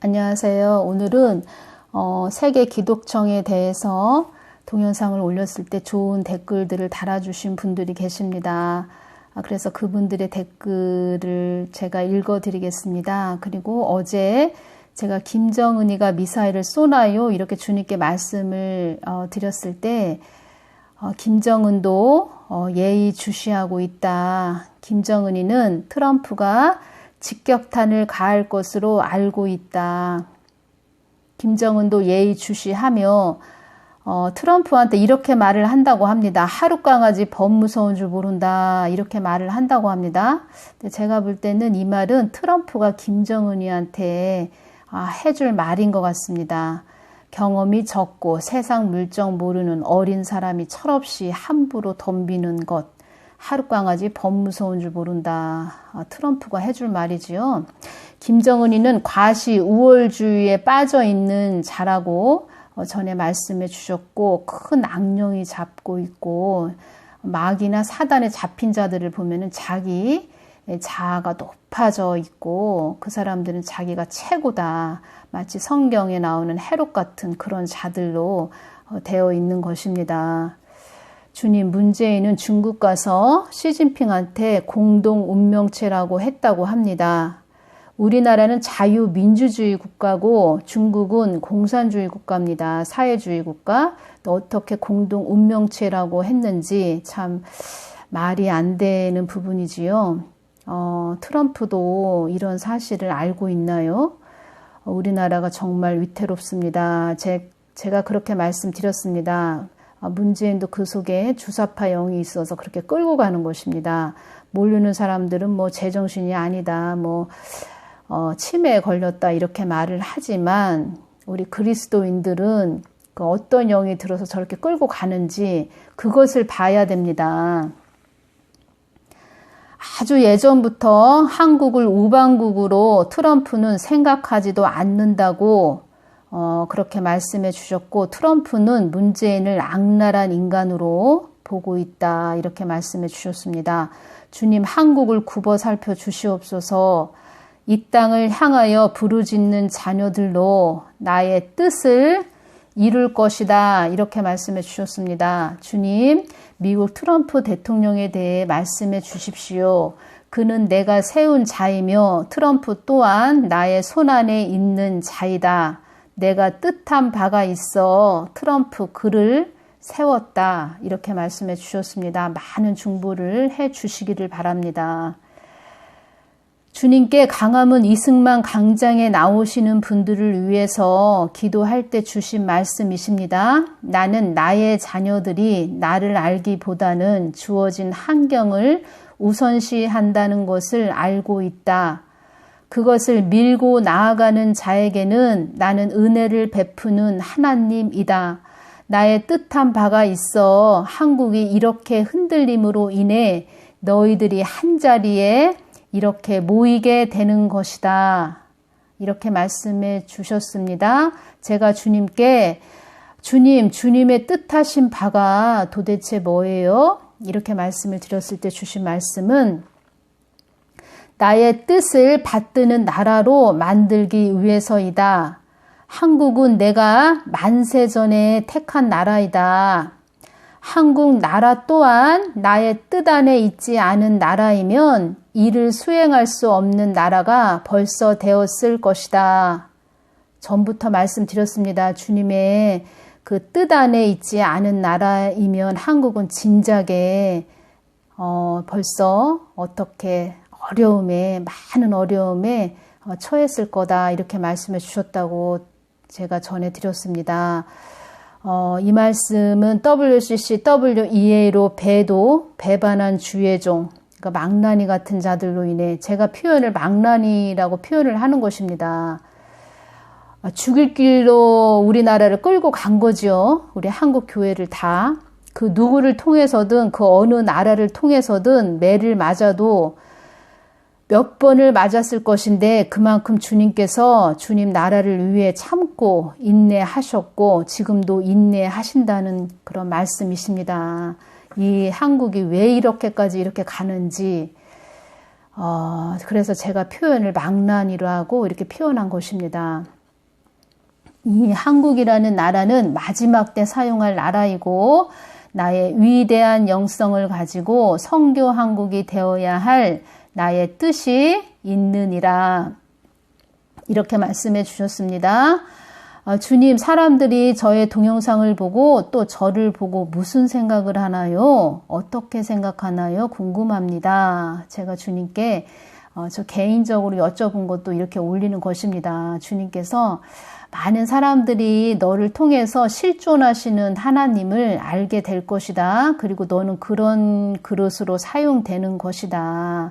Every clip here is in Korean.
안녕하세요. 오늘은 세계 기독청에 대해서 동영상을 올렸을 때 좋은 댓글들을 달아주신 분들이 계십니다. 그래서 그분들의 댓글을 제가 읽어드리겠습니다. 그리고 어제 제가 김정은이가 미사일을 쏘나요? 이렇게 주님께 말씀을 드렸을 때 김정은도 예의주시하고 있다. 김정은이는 트럼프가 직격탄을 가할 것으로 알고 있다. 김정은도 예의주시하며 트럼프한테 이렇게 말을 한다고 합니다. 하룻강아지 범 무서운 줄 모른다. 이렇게 말을 한다고 합니다. 근데 제가 볼 때는 이 말은 트럼프가 김정은이한테 해줄 말인 것 같습니다. 경험이 적고 세상 물정 모르는 어린 사람이 철없이 함부로 덤비는 것. 하룻강아지 범 무서운 줄 모른다. 트럼프가 해줄 말이지요. 김정은이는 과시 우월주의에 빠져 있는 자라고 전에 말씀해 주셨고, 큰 악령이 잡고 있고, 마귀나 사단에 잡힌 자들을 보면은 자기 자아가 높아져 있고, 그 사람들은 자기가 최고다. 마치 성경에 나오는 헤롯 같은 그런 자들로 되어 있는 것입니다. 주님, 문재인은 중국 가서 시진핑한테 공동 운명체라고 했다고 합니다. 우리나라는 자유민주주의 국가고 중국은 공산주의 국가입니다. 사회주의 국가. 어떻게 공동 운명체라고 했는지 참 말이 안 되는 부분이지요. 트럼프도 이런 사실을 알고 있나요? 우리나라가 정말 위태롭습니다. 제가 그렇게 말씀드렸습니다. 문재인도 그 속에 주사파 영이 있어서 그렇게 끌고 가는 것입니다. 모르는 사람들은 제정신이 아니다, 치매에 걸렸다 이렇게 말을 하지만 우리 그리스도인들은 그 어떤 영이 들어서 저렇게 끌고 가는지 그것을 봐야 됩니다. 아주 예전부터 한국을 우방국으로 트럼프는 생각하지도 않는다고 그렇게 말씀해 주셨고, 트럼프는 문재인을 악랄한 인간으로 보고 있다 이렇게 말씀해 주셨습니다. 주님, 한국을 굽어 살펴 주시옵소서. 이 땅을 향하여 부르짖는 자녀들로 나의 뜻을 이룰 것이다 이렇게 말씀해 주셨습니다. 주님, 미국 트럼프 대통령에 대해 말씀해 주십시오. 그는 내가 세운 자이며 트럼프 또한 나의 손안에 있는 자이다. 내가 뜻한 바가 있어 트럼프 그를 세웠다 이렇게 말씀해 주셨습니다. 많은 중보를 해 주시기를 바랍니다. 주님께 강화문 이승만 강장에 나오시는 분들을 위해서 기도할 때 주신 말씀이십니다. 나는 나의 자녀들이 나를 알기보다는 주어진 환경을 우선시한다는 것을 알고 있다. 그것을 밀고 나아가는 자에게는 나는 은혜를 베푸는 하나님이다. 나의 뜻한 바가 있어 한국이 이렇게 흔들림으로 인해 너희들이 한자리에 이렇게 모이게 되는 것이다. 이렇게 말씀해 주셨습니다. 제가 주님께 주님의 뜻하신 바가 도대체 뭐예요? 이렇게 말씀을 드렸을 때 주신 말씀은 나의 뜻을 받드는 나라로 만들기 위해서이다. 한국은 내가 만세전에 택한 나라이다. 한국 나라 또한 나의 뜻 안에 있지 않은 나라이면 이를 수행할 수 없는 나라가 벌써 되었을 것이다. 전부터 말씀드렸습니다. 주님의 그 뜻 안에 있지 않은 나라이면 한국은 진작에 벌써 어떻게 많은 어려움에 처했을 거다 이렇게 말씀해 주셨다고 제가 전해드렸습니다. 이 말씀은 WCC, WEA로 배반한 주의 종, 그러니까 망나니 같은 자들로 인해 제가 망나니라고 표현을 하는 것입니다. 죽일 길로 우리나라를 끌고 간 거죠. 우리 한국 교회를 다. 그 누구를 통해서든 그 어느 나라를 통해서든 매를 맞아도 몇 번을 맞았을 것인데 그만큼 주님께서 주님 나라를 위해 참고 인내하셨고 지금도 인내하신다는 그런 말씀이십니다. 이 한국이 왜 이렇게 가는지 그래서 제가 표현을 망나니로 하고 이렇게 표현한 것입니다. 이 한국이라는 나라는 마지막 때 사용할 나라이고 나의 위대한 영성을 가지고 선교 한국이 되어야 할 나의 뜻이 있느니라. 이렇게 말씀해 주셨습니다. 주님, 사람들이 저의 동영상을 보고 또 저를 보고 무슨 생각을 하나요? 어떻게 생각하나요? 궁금합니다. 제가 주님께 저 개인적으로 여쭤본 것도 이렇게 올리는 것입니다. 주님께서 많은 사람들이 너를 통해서 실존하시는 하나님을 알게 될 것이다. 그리고 너는 그런 그릇으로 사용되는 것이다.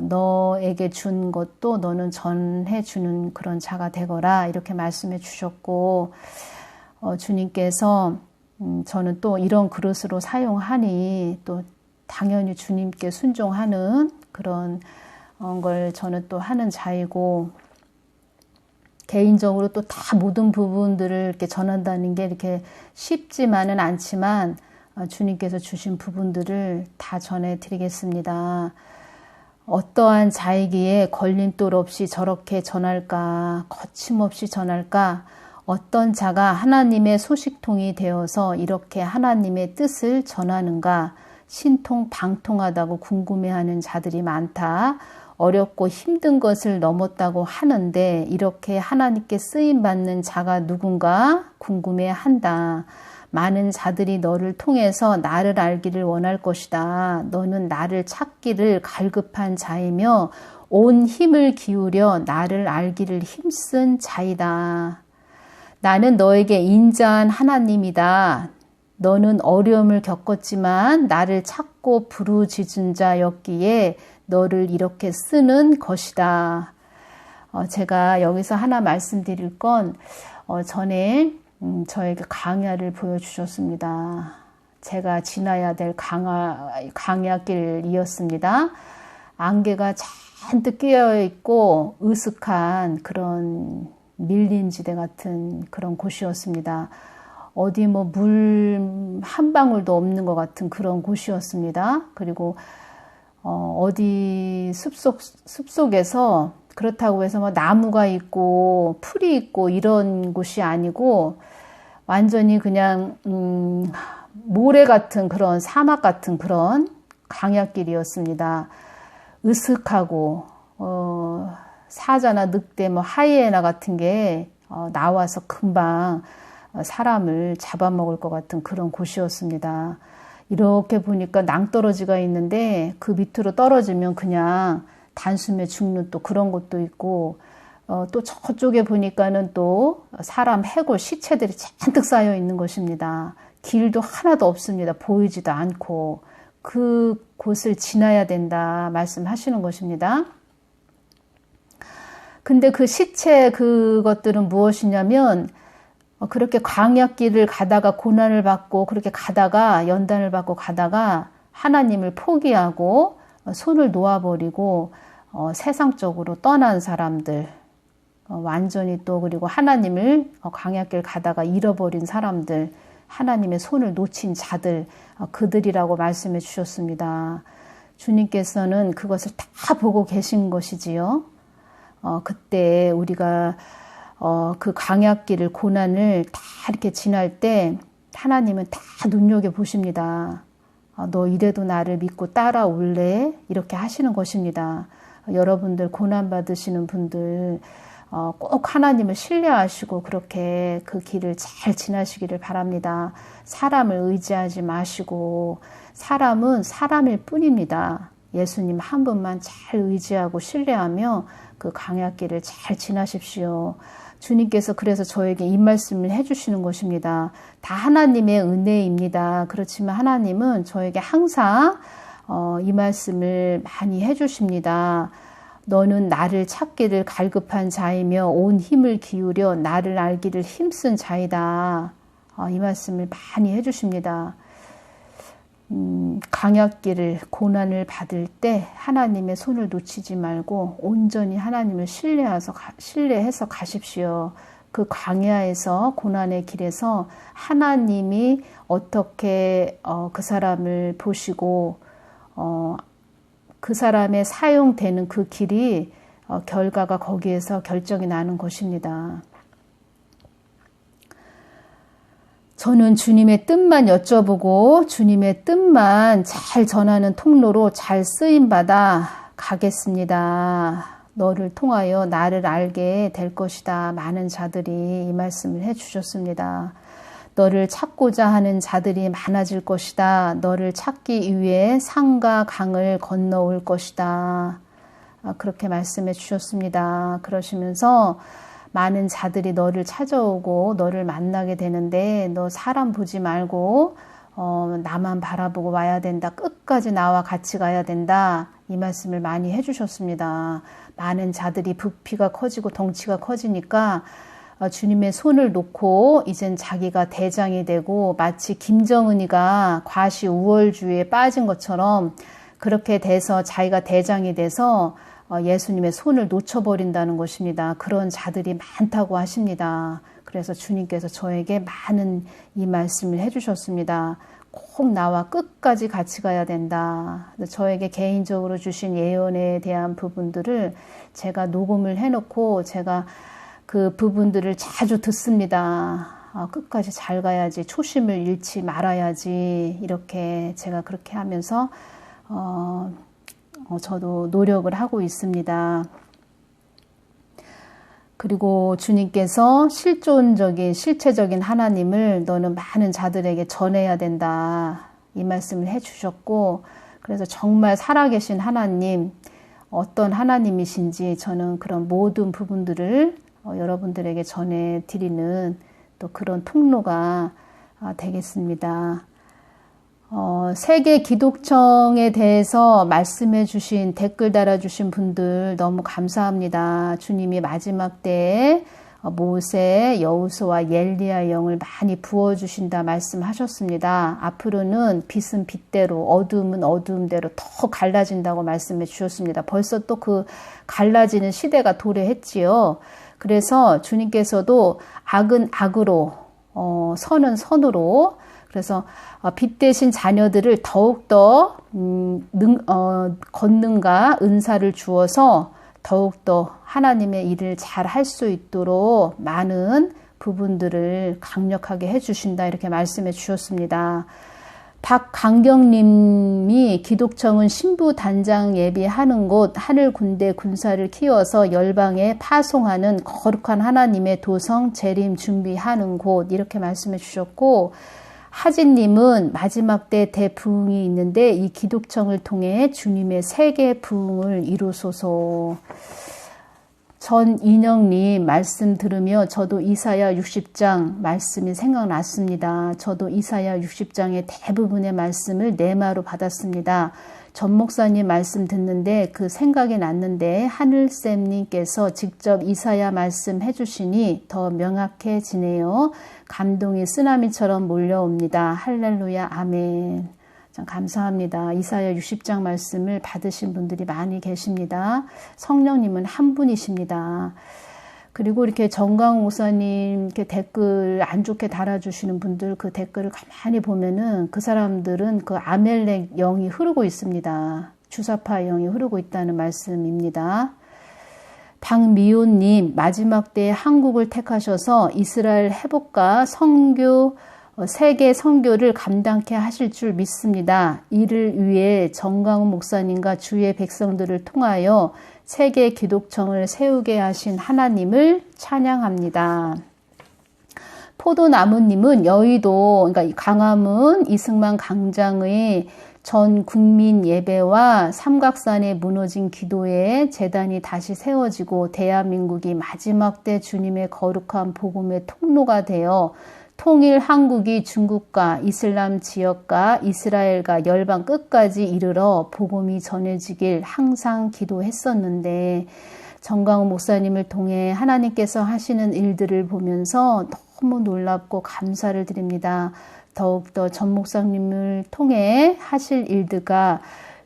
너에게 준 것도 너는 전해주는 그런 자가 되거라. 이렇게 말씀해 주셨고, 주님께서 저는 또 이런 그릇으로 사용하니 또 당연히 주님께 순종하는 그런 걸 저는 또 하는 자이고, 개인적으로 또 다 모든 부분들을 이렇게 전한다는 게 이렇게 쉽지만은 않지만 주님께서 주신 부분들을 다 전해드리겠습니다. 어떠한 자이기에 걸림돌 없이 저렇게 전할까, 거침없이 전할까, 어떤 자가 하나님의 소식통이 되어서 이렇게 하나님의 뜻을 전하는가, 신통방통하다고 궁금해하는 자들이 많다. 어렵고 힘든 것을 넘었다고 하는데 이렇게 하나님께 쓰임받는 자가 누군가 궁금해한다. 많은 자들이 너를 통해서 나를 알기를 원할 것이다. 너는 나를 찾기를 갈급한 자이며 온 힘을 기울여 나를 알기를 힘쓴 자이다. 나는 너에게 인자한 하나님이다. 너는 어려움을 겪었지만 나를 찾고 부르짖은 자였기에 너를 이렇게 쓰는 것이다. 제가 여기서 하나 말씀드릴 건 전에 저에게 강야를 보여주셨습니다. 제가 지나야 될 강야길이었습니다. 안개가 잔뜩 끼어 있고 으슥한 그런 밀림지대 같은 그런 곳이었습니다. 어디 뭐 물 한 방울도 없는 것 같은 그런 곳이었습니다. 그리고 어디 숲속에서 그렇다고 해서 뭐 나무가 있고 풀이 있고 이런 곳이 아니고 완전히 그냥 모래 같은 그런 사막 같은 그런 강야길이었습니다. 으슥하고 사자나 늑대, 뭐 하이에나 같은 게 나와서 금방 사람을 잡아먹을 것 같은 그런 곳이었습니다. 이렇게 보니까 낭떠러지가 있는데 그 밑으로 떨어지면 그냥 단숨에 죽는 또 그런 것도 있고 또 저쪽에 보니까는 또 사람 해골 시체들이 잔뜩 쌓여 있는 것입니다. 길도 하나도 없습니다. 보이지도 않고 그 곳을 지나야 된다 말씀하시는 것입니다. 근데 그 시체 그것들은 무엇이냐면 그렇게 광야길을 가다가 고난을 받고 그렇게 가다가 연단을 받고 가다가 하나님을 포기하고 손을 놓아버리고 세상적으로 떠난 사람들, 완전히 또 그리고 하나님을 광야길 가다가 잃어버린 사람들, 하나님의 손을 놓친 자들, 그들이라고 말씀해 주셨습니다. 주님께서는 그것을 다 보고 계신 것이지요. 그때 우리가 그 광야길을 고난을 다 이렇게 지날 때 하나님은 다 눈여겨보십니다. 너 이래도 나를 믿고 따라올래? 이렇게 하시는 것입니다. 여러분들 고난받으시는 분들 꼭 하나님을 신뢰하시고 그렇게 그 길을 잘 지나시기를 바랍니다. 사람을 의지하지 마시고 사람은 사람일 뿐입니다. 예수님 한 분만 잘 의지하고 신뢰하며 그 광야길을 잘 지나십시오. 주님께서 그래서 저에게 이 말씀을 해주시는 것입니다. 다 하나님의 은혜입니다. 그렇지만 하나님은 저에게 항상 이 말씀을 많이 해주십니다. 너는 나를 찾기를 갈급한 자이며 온 힘을 기울여 나를 알기를 힘쓴 자이다. 이 말씀을 많이 해주십니다. 광야길을 고난을 받을 때 하나님의 손을 놓치지 말고 온전히 하나님을 신뢰해서 가십시오. 그 광야에서 고난의 길에서 하나님이 어떻게 그 사람을 보시고 그 사람의 사용되는 그 길이 결과가 거기에서 결정이 나는 것입니다. 저는 주님의 뜻만 여쭤보고 주님의 뜻만 잘 전하는 통로로 잘 쓰임받아 가겠습니다. 너를 통하여 나를 알게 될 것이다. 많은 자들이 이 말씀을 해주셨습니다. 너를 찾고자 하는 자들이 많아질 것이다. 너를 찾기 위해 산과 강을 건너올 것이다. 그렇게 말씀해 주셨습니다. 그러시면서 많은 자들이 너를 찾아오고 너를 만나게 되는데 너 사람 보지 말고 나만 바라보고 와야 된다. 끝까지 나와 같이 가야 된다. 이 말씀을 많이 해주셨습니다. 많은 자들이 부피가 커지고 덩치가 커지니까 주님의 손을 놓고 이젠 자기가 대장이 되고 마치 김정은이가 과시 우월주의에 빠진 것처럼 그렇게 돼서 자기가 대장이 돼서 예수님의 손을 놓쳐버린다는 것입니다. 그런 자들이 많다고 하십니다. 그래서 주님께서 저에게 많은 이 말씀을 해주셨습니다. 꼭 나와 끝까지 같이 가야 된다. 저에게 개인적으로 주신 예언에 대한 부분들을 제가 녹음을 해놓고 제가 그 부분들을 자주 듣습니다. 끝까지 잘 가야지, 초심을 잃지 말아야지, 이렇게 제가 그렇게 하면서 저도 노력을 하고 있습니다. 그리고 주님께서 실체적인 하나님을 너는 많은 자들에게 전해야 된다. 이 말씀을 해주셨고, 그래서 정말 살아계신 하나님, 어떤 하나님이신지 저는 그런 모든 부분들을 여러분들에게 전해드리는 또 그런 통로가 되겠습니다. 세계 기독청에 대해서 말씀해 주신, 댓글 달아주신 분들 너무 감사합니다. 주님이 마지막 때에 모세, 여호수아, 엘리야 영을 많이 부어주신다 말씀하셨습니다. 앞으로는 빛은 빛대로, 어둠은 어둠대로 더 갈라진다고 말씀해 주셨습니다. 벌써 또 그 갈라지는 시대가 도래했지요. 그래서 주님께서도 악은 악으로, 선은 선으로, 그래서 빛 대신 자녀들을 더욱더 권능과 은사를 주어서 더욱더 하나님의 일을 잘 할 수 있도록 많은 부분들을 강력하게 해주신다, 이렇게 말씀해 주셨습니다. 박강경님이 기독청은 신부 단장 예비하는 곳, 하늘 군대 군사를 키워서 열방에 파송하는 거룩한 하나님의 도성 재림 준비하는 곳, 이렇게 말씀해 주셨고, 하진님은 마지막 때 대부흥이 있는데 이 기독청을 통해 주님의 세계 부흥을 이루소서. 전인영님 말씀 들으며 저도 이사야 60장 말씀이 생각났습니다. 저도 이사야 60장의 대부분의 말씀을 내마로 받았습니다. 전 목사님 말씀 듣는데 그 생각이 났는데 하늘쌤님께서 직접 이사야 말씀 해주시니 더 명확해지네요. 감동이 쓰나미처럼 몰려옵니다. 할렐루야, 아멘. 참 감사합니다. 이사야 60장 말씀을 받으신 분들이 많이 계십니다. 성령님은 한 분이십니다. 그리고 이렇게 정강 목사님 이렇게 댓글 안 좋게 달아주시는 분들 그 댓글을 가만히 보면은 그 사람들은 그 아멜렉 영이 흐르고 있습니다. 주사파 영이 흐르고 있다는 말씀입니다. 박미호님, 마지막 때에 한국을 택하셔서 이스라엘 회복과 세계 선교를 감당케 하실 줄 믿습니다. 이를 위해 정강훈 목사님과 주의 백성들을 통하여 세계 기독청을 세우게 하신 하나님을 찬양합니다. 포도나무님은 여의도, 그러니까 광화문 이승만 광장의 전 국민 예배와 삼각산에 무너진 기도에 재단이 다시 세워지고 대한민국이 마지막 때 주님의 거룩한 복음의 통로가 되어 통일 한국이 중국과 이슬람 지역과 이스라엘과 열방 끝까지 이르러 복음이 전해지길 항상 기도했었는데 정강훈 목사님을 통해 하나님께서 하시는 일들을 보면서 너무 놀랍고 감사를 드립니다. 더욱더 전 목사님을 통해 하실 일들과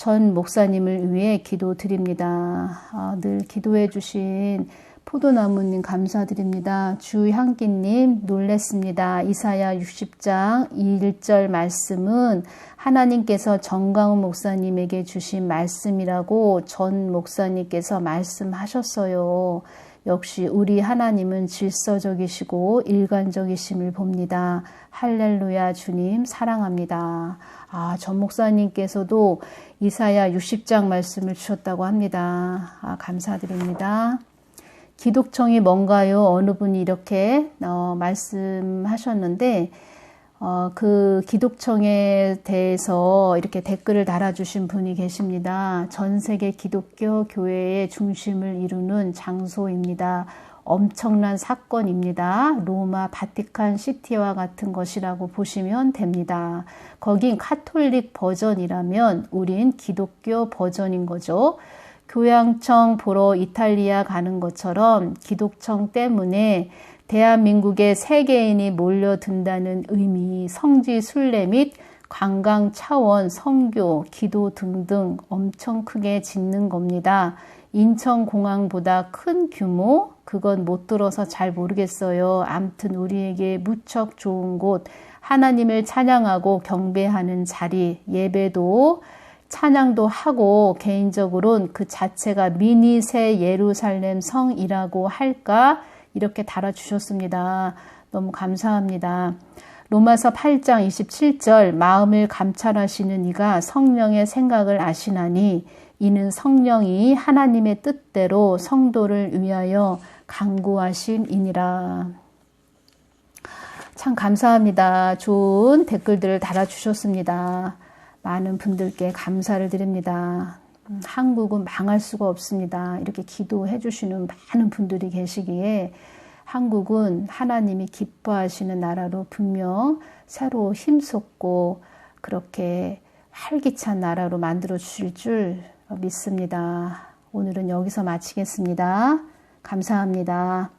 전 목사님을 위해 기도드립니다. 늘 기도해 주신 포도나무님 감사드립니다. 주향기님 놀랬습니다. 이사야 60장 1절 말씀은 하나님께서 정강훈 목사님에게 주신 말씀이라고 전 목사님께서 말씀하셨어요. 역시 우리 하나님은 질서적이시고 일관적이심을 봅니다. 할렐루야 주님 사랑합니다. 전 목사님께서도 이사야 60장 말씀을 주셨다고 합니다. 감사드립니다. 기독청이 뭔가요? 어느 분이 이렇게 말씀하셨는데 그 기독청에 대해서 이렇게 댓글을 달아주신 분이 계십니다. 전 세계 기독교 교회의 중심을 이루는 장소입니다. 엄청난 사건입니다. 로마 바티칸 시티와 같은 것이라고 보시면 됩니다. 거긴 카톨릭 버전이라면 우린 기독교 버전인 거죠. 교양청 보러 이탈리아 가는 것처럼 기독청 때문에 대한민국에 세계인이 몰려든다는 의미, 성지 순례 및 관광 차원, 선교, 기도 등등 엄청 크게 짓는 겁니다. 인천공항보다 큰 규모? 그건 못 들어서 잘 모르겠어요. 암튼 우리에게 무척 좋은 곳, 하나님을 찬양하고 경배하는 자리, 예배도 찬양도 하고 개인적으로는 그 자체가 미니 새 예루살렘 성이라고 할까? 이렇게 달아주셨습니다. 너무 감사합니다. 로마서 8장 27절 마음을 감찰하시는 이가 성령의 생각을 아시나니 이는 성령이 하나님의 뜻대로 성도를 위하여 간구하심이니라. 참 감사합니다. 좋은 댓글들을 달아주셨습니다. 많은 분들께 감사를 드립니다. 한국은 망할 수가 없습니다. 이렇게 기도해 주시는 많은 분들이 계시기에 한국은 하나님이 기뻐하시는 나라로 분명 새로 힘솟고 그렇게 활기찬 나라로 만들어 주실 줄 믿습니다. 오늘은 여기서 마치겠습니다. 감사합니다.